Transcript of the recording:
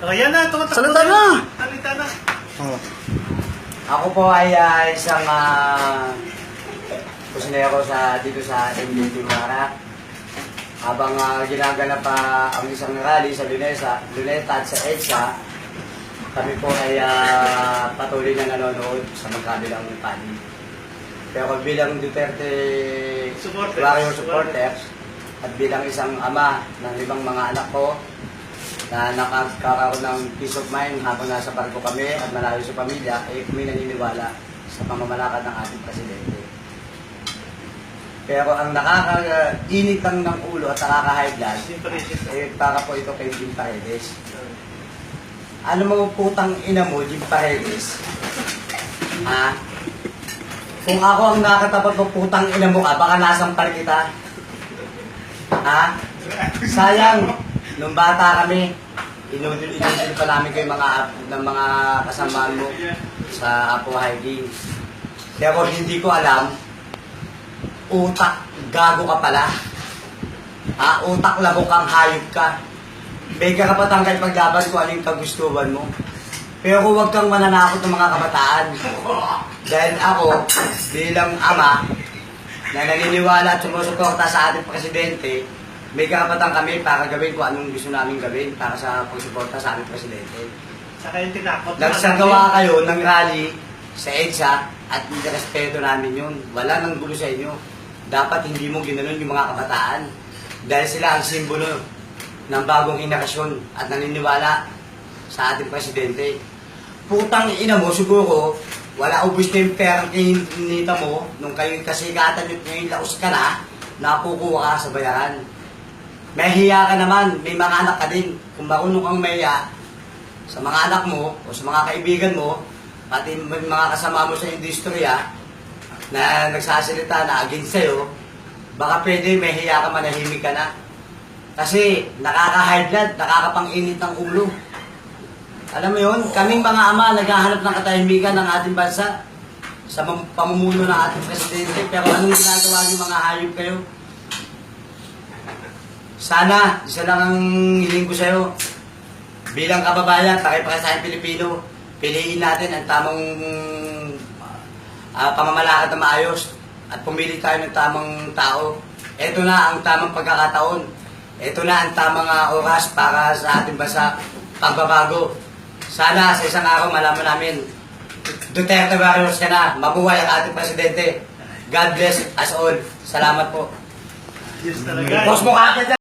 Oh, yan na, tumatakbo. Salita na! Salita na. Oh. Ako po ay isang kusinero dito sa MDT Mara. Habang ginaganap pa ang isang rally sa Luneta at sa EDSA, kami po ay patuloy na nanonood sa magkabilang panig. Pero bilang Duterte Warrior supporters at bilang isang ama ng 5 mga anak ko na nakakaroon ng peace of mind habang nasa barko kami at malayo sa pamilya, eh kami naniniwala sa pamamalakad ng ating presidente. Pero ang nakakainit lang ng ulo at nakaka-high blood, eh para po ito kay Jim Paredes. Ano mo putang ina mo, Jim Paredes? Ha? Kung ako ang nakatapat mo putang ina mo ka, baka nasampal kita. Ha? Sayang, nung bata kami, inudil pa namin kayo ng mga kasamaan mo sa Apo Hiking. Pero hindi ko alam, utak, gago ka pala. Ha? Utak labok kang hayop ka. May karapatan kahit paglaban kung anong kagustuhan mo. Pero huwag kang mananakot ng mga kabataan. Dahil ako, bilang ama, na naniniwala at sumusuporta sa ating presidente, may karapatan kami para gawin kung anong gusto namin gawin para sa pagsuporta sa ating presidente. Saka yung tinakot. Nagsagawa kayo ng rally sa EDSA at nirespeto namin yun. Wala nang gulo sa inyo. Dapat hindi mo ginanon yung mga kabataan. Dahil sila ang simbolo ng bagong henerasyon at naniniwala sa ating presidente. Putang ina mo, siguro, wala ubus na yung perang kinita mo nung kayo kasigatan nyo ngayon laos ka na, napukuha ka sa bayaran. May hiya ka naman, may mga anak ka din. Kung marunong kang mahiya sa mga anak mo o sa mga kaibigan mo, pati mga kasama mo sa industriya na nagsasalita na against sa'yo, baka pwede may hiya ka, manahimik ka na. Kasi nakaka-high blood, nakakapang-init ng ulo. Alam mo yun, kaming mga ama naghahanap ng katahimikan ng ating bansa sa pamumuno ng ating presidente. Pero anong ginagawa niyo, mga hayop kayo? Sana, isa lang ang hiling ko sa'yo. Bilang kababayan, pakipakasayang Pilipino, piliin natin ang tamang pamamalakad na maayos at pumili tayo ng tamang tao. Ito na ang tamang pagkakataon. Ito na ang tamang oras para sa ating bansa pagbabago. Sana sa isang araw malaman namin, Duterte Warriors ka na, mabuhay ang ating presidente. God bless us all. Salamat po. Yes talaga. Boss mo ka